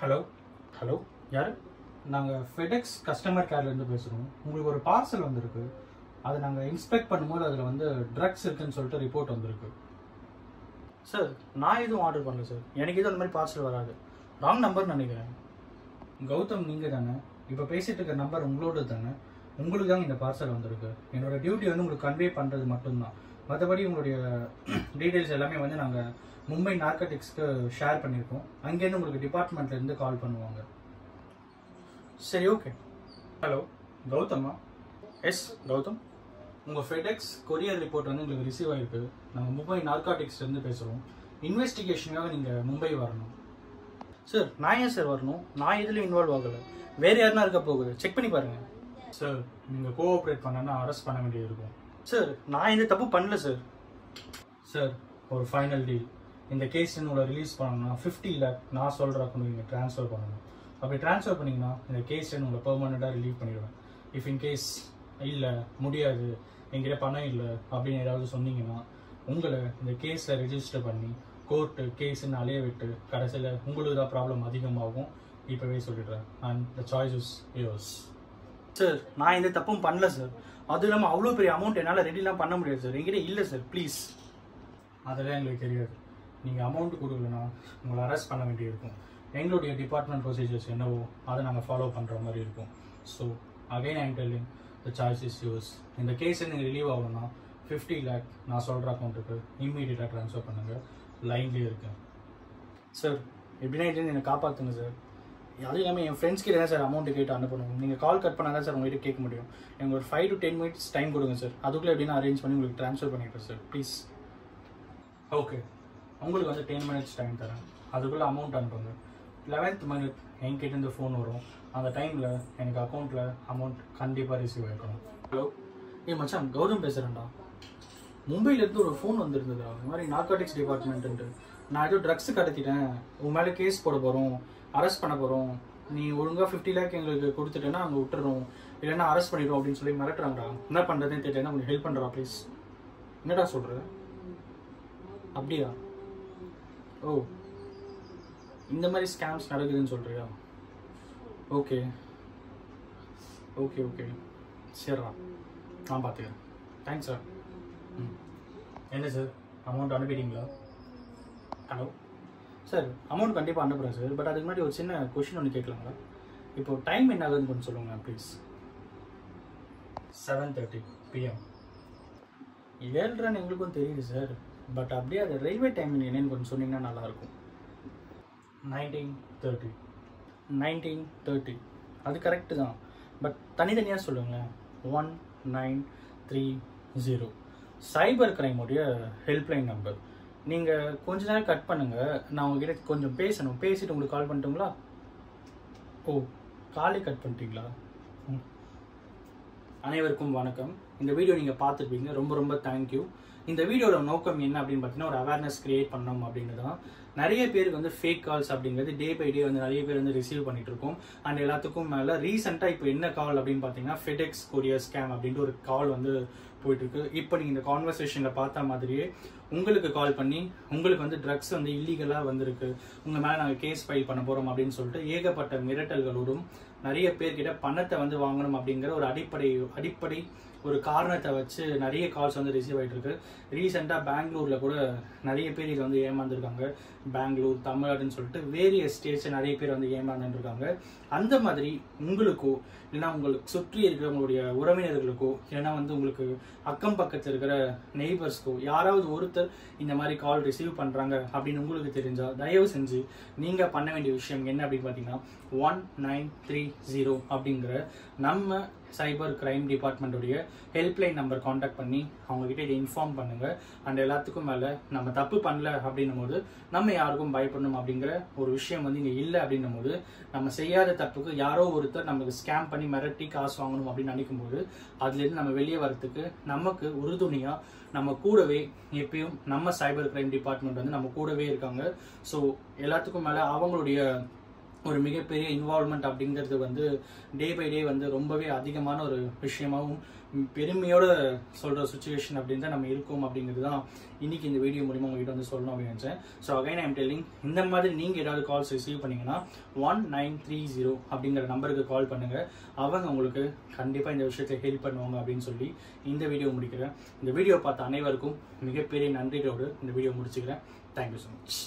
Hello hello யார்? நாங்கள் FedEx customer கேர்லேருந்து பேசுகிறோம். உங்களுக்கு ஒரு பார்சல் வந்திருக்கு. அதை நாங்கள் இன்ஸ்பெக்ட் பண்ணும்போது அதில் வந்து ட்ரக்ஸ் இருக்குன்னு சொல்லிட்டு ரிப்போர்ட் வந்திருக்கு. சார், நான் எதுவும் ஆர்டர் பண்ணல சார். எனக்கு எதுவும் அந்த மாதிரி பார்சல் வராது. ராங் நம்பர்னு நினைக்கிறேன். கௌதம், நீங்கள் தானே? இப்போ பேசிகிட்டு இருக்க நம்பர் உங்களோட தானே? உங்களுக்கு தான் இந்த பார்சல் வந்திருக்கு. என்னோடய டியூட்டி வந்து உங்களுக்கு கன்வே பண்ணுறது மட்டும்தான். மற்றபடி உங்களுடைய டீட்டெயில்ஸ் எல்லாமே வந்து நாங்கள் மும்பை நார்கட்டிக்ஸ்க்கு ஷேர் பண்ணியிருக்கோம். அங்கேருந்து உங்களுக்கு டிபார்ட்மெண்ட்லேருந்து கால் பண்ணுவாங்க. சரி, ஓகே. ஹலோ, கௌதமா? எஸ், கௌதம். உங்கள் ஃபெடெக்ஸ் கொரியர் ரிப்போர்ட் வந்து உங்களுக்கு ரிசீவ் ஆகிருக்கு. நாங்கள் மும்பை நார்காட்டிக்ஸ்லேருந்து பேசுகிறோம். இன்வெஸ்டிகேஷனுக்காக நீங்கள் மும்பை வரணும். சார், நான் ஏன் சார் வரணும்? நான் எதுலையும் இன்வால்வ் ஆகலை. வேறு யாருனா இருக்க போகுது, செக் பண்ணி பாருங்கள். சார், நீங்கள் கோஆப்ரேட் பண்ணனா அரெஸ்ட் பண்ண வேண்டியது இருக்கும். சார், நான் எந்த தப்பு பண்ணல சார். சார், ஒரு ஃபைனல் டீல். இந்த கேஸ் உங்களை ரிலீஸ் பண்ணணும்னா 50 lakh நான் சொல்கிற அக்கௌண்ட் நீங்கள் ட்ரான்ஸ்ஃபர் பண்ணணும். அப்படி ட்ரான்ஸ்ஃபர் பண்ணிங்கன்னா இந்த கேஸ் உங்களை பெர்மனெண்ட்டாக ரிலீவ் பண்ணிடுவேன். இஃப் இன்கேஸ் இல்லை, முடியாது, என்கிட்ட பணம் இல்லை அப்படின்னு ஏதாவது சொன்னீங்கன்னா உங்களை இந்த கேஸில் ரெஜிஸ்டர் பண்ணி கோர்ட்டு கேஸுன்னு அலைய விட்டு கடைசியில் உங்களுக்கு தான் ப்ராப்ளம் அதிகமாகும். இப்போவே சொல்லிடுறேன். And the choice is yours. Sir, நான் எந்த தப்பும் பண்ணல சார். அதுவும் இல்லாமல் அவ்வளோ பெரிய அமௌண்ட் என்னால் ரெடிலாம் பண்ண முடியாது சார். என்கிட்ட இல்லை சார், ப்ளீஸ். அதெல்லாம் எங்களுக்கு தெரியாது. நீங்கள் அமௌண்ட் கொடுக்கலன்னா உங்களை அரெஸ்ட் பண்ண வேண்டியிருக்கும். எங்களுடைய டிபார்ட்மெண்ட் ப்ரொசீஜர்ஸ் என்னவோ அதை நாங்கள் ஃபாலோ பண்ணுற மாதிரி இருக்கும். So again I'm telling, the choice is use. இந்த கேஸ் நீங்கள் ரிலீவ் ஆகணும்னா 50 lakh நான் சொல்கிற அக்கௌண்ட்டுக்கு இம்மீடியட்டாக ட்ரான்ஸ்ஃபர் பண்ணுங்கள். லைன்லேயே இருக்கேன். சார், எப்படின்னா இதுலேருந்து என்னை காப்பாற்றுங்க சார். அதுவும் இல்லாமல் என் ஃப்ரெண்ட்ஸ் கிட்ட தான் சார் அமௌண்ட்டு கேட்டு அனுப்பணும். நீங்கள் கால் கட் பண்ணால் தான் சார் உங்கள்கிட்ட கேட்க முடியும். எனக்கு ஒரு 5 to 10 minutes டைம் கொடுங்க சார். அதுக்குள்ளே எப்படின்னா அரேஞ்ச் பண்ணி உங்களுக்கு ட்ரான்ஸ்ஃபர் பண்ணிவிட்டேன் சார், ப்ளீஸ். ஓகே, உங்களுக்கு வந்து 10 minutes டைம் தரேன். அதுக்குள்ளே அமௌண்ட் அனுப்புங்க. 11th minute என்கிட்டேருந்து ஃபோன் வரும். அந்த டைமில் எனக்கு அக்கௌண்ட்டில் அமௌண்ட் கண்டிப்பாக ரிசீவ் ஆகிருக்கணும். ஹலோ, மச்சான், கௌதம் பேசுகிறேன்டா. மும்பையிலேருந்து ஒரு ஃபோன் வந்துருந்ததா, இந்த மாதிரி நார்காட்டிக்ஸ் டிபார்ட்மெண்ட்டு. நான் ஏதோ ட்ரக்ஸு கடத்திட்டேன், உன் மேலே கேஸ் போட போகிறோம், அரெஸ்ட் பண்ண போகிறோம், நீ ஒழுங்காக 50 lakh எங்களுக்கு கொடுத்துட்டேன்னா அங்கே விட்டுறோம், இல்லைன்னா அரெஸ்ட் பண்ணிடுவோம் அப்படின்னு சொல்லி மிரட்டுறாங்கடா. என்ன பண்ணுறதுன்னு தெரியல, உங்களுக்கு ஹெல்ப் பண்ணுறா ப்ளீஸ். என்னடா சொல்கிற? அப்படியா? ஓ, இந்த மாதிரி ஸ்கேம்ஸ் நடக்குதுன்னு சொல்கிறியா? ஓகே ஓகே ஓகே, சரிடா, நான் பார்த்துக்கிறேன். Thanks sir. என்ன சார், அமௌண்ட் அனுப்பிட்டீங்களா? ஹலோ சார், அமௌண்ட் கண்டிப்பாக அனுப்புகிறேன் சார். பட் அதுக்கு முன்னாடி ஒரு சின்ன கொஷின் ஒன்று கேட்கலாங்களா? இப்போது டைம் என்ன ஆகுதுன்னு கொஞ்சம் சொல்லுங்கள் ப்ளீஸ். 7:30 PM. 7:30 எங்களுக்கும் தெரியுது சார். பட் அப்படியே அது ரயில்வே டைமிங் என்னன்னு கொஞ்சம் சொன்னீங்கன்னா நல்லாயிருக்கும். 19:30. 19:30 அது கரெக்டு தான். பட் தனித்தனியாக சொல்லுங்களேன். 1930 சைபர் கிரைமுடைய ஹெல்ப்லைன் நம்பர். நீங்கள் கொஞ்ச நேரம் கட் பண்ணுங்கள், நான் உங்ககிட்ட கொஞ்சம் பேசணும். பேசிட்டு உங்களுக்கு கால் பண்ணிட்டுங்களா? ஓ, காலே கட் பண்ணிட்டீங்களா? அனைவருக்கும் வணக்கம். இந்த வீடியோ நீங்கள் பார்த்துருப்பீங்க. ரொம்ப ரொம்ப தேங்க்யூ. இந்த வீடியோட நோக்கம் என்ன அப்படின்னு பார்த்தீங்கன்னா, ஒரு அவேர்னஸ் கிரியேட் பண்ணணும் அப்படின்னு தான். நிறைய பேருக்கு வந்து ஃபேக் கால்ஸ் அப்படிங்கிறது டே பை டே வந்து நிறைய பேர் வந்து ரிசீவ் பண்ணிட்டு இருக்கோம். அண்ட் எல்லாத்துக்கும் மேலே ரீசெண்டாக இப்போ என்ன கால் அப்படின்னு பார்த்தீங்கன்னா, ஃபெடெக்ஸ் கொரியர் ஸ்கேம் அப்படின்ட்டு ஒரு கால் வந்து போயிட்டு இருக்கு. இப்போ நீங்கள் இந்த கான்வர்சேஷனில் பார்த்த மாதிரியே உங்களுக்கு கால் பண்ணி உங்களுக்கு வந்து ட்ரக்ஸ் வந்து இல்லீகலாக வந்திருக்கு, உங்கள் மேலே நாங்கள் கேஸ் ஃபைல் பண்ண போகிறோம் அப்படின்னு சொல்லிட்டு ஏகப்பட்ட மிரட்டல்களோடும் நிறைய பேர்கிட்ட பணத்தை வந்து வாங்கணும் அப்படிங்கிற ஒரு அடிப்படை ஒரு காரணத்தை வச்சு நிறைய கால்ஸ் வந்து ரிசீவ் ஆகிட்டு இருக்கு. ரீசெண்டாக பெங்களூரில் கூட நிறைய பேர் இது வந்து ஏமாந்துருக்காங்க. பெங்களூர், தமிழ்நாடுன்னு சொல்லிட்டு வேரியஸ் ஸ்டேட்ஸ் நிறைய பேர் வந்து ஏமாந்துருக்காங்க. அந்த மாதிரி உங்களுக்கோ இல்லைன்னா உங்களுக்கு சுற்றி இருக்கிறவங்களுடைய உறவினர்களுக்கோ இல்லைன்னா வந்து உங்களுக்கு அக்கம் பக்கத்தில் இருக்கிற நெய்பர்ஸ்க்கோ யாராவது ஒருத்தர் இந்த மாதிரி கால் ரிசீவ் பண்ணுறாங்க அப்படின்னு உங்களுக்கு தெரிஞ்சால் தயவு செஞ்சு நீங்கள் பண்ண வேண்டிய விஷயம் என்ன அப்படின்னு பார்த்தீங்கன்னா, 1930 அப்படிங்கிற நம்ம சைபர் கிரைம் டிபார்ட்மெண்ட்டுடைய ஹெல்ப்லைன் நம்பர் காண்டாக்ட் பண்ணி அவங்ககிட்ட இதை இன்ஃபார்ம் பண்ணுங்கள். அண்ட் எல்லாத்துக்கும் மேலே நம்ம தப்பு பண்ணல அப்படின்னும் போது நம்ம யாருக்கும் பயப்படணும் அப்படிங்கிற ஒரு விஷயம் வந்து இங்கே இல்லை அப்படின்னும் போது, நம்ம செய்யாத தப்புக்கு யாரோ ஒருத்தர் நமக்கு ஸ்கேம் பண்ணி மிரட்டி காசு வாங்கணும் அப்படின்னு நினைக்கும் போது அதுலேருந்து நம்ம வெளியே வரத்துக்கு நமக்கு உறுதுணையாக நம்ம கூடவே எப்பயும் நம்ம சைபர் கிரைம் டிபார்ட்மெண்ட் வந்து நம்ம கூடவே இருக்காங்க. ஸோ எல்லாத்துக்கும் மேலே அவங்களுடைய ஒரு மிகப்பெரிய இன்வால்வ்மெண்ட் அப்படிங்கிறது வந்து டே பை டே வந்து ரொம்பவே அதிகமான ஒரு விஷயமாகவும் பெருமையோட சொல்கிற சுச்சுவேஷன் அப்படின்னு தான் நம்ம இருக்கோம் அப்படிங்கிறது தான் இன்னைக்கு இந்த வீடியோ மூலிமா உங்ககிட்ட வந்து சொல்லணும் அப்படின்னு நினச்சேன். ஸோ அகைன் ஐம் டெல்லிங், இந்த மாதிரி நீங்கள் ஏதாவது கால்ஸ் ரிசீவ் பண்ணீங்கன்னா 1930 அப்படிங்கிற நம்பருக்கு கால் பண்ணுங்கள். அவங்க உங்களுக்கு கண்டிப்பாக இந்த விஷயத்தை ஹெல்ப் பண்ணுவாங்க அப்படின்னு சொல்லி இந்த வீடியோ முடிக்கிறேன். இந்த வீடியோ பார்த்த அனைவருக்கும் மிகப்பெரிய நன்றியோடு இந்த வீடியோ முடிச்சுக்கிறேன். Thank you so much.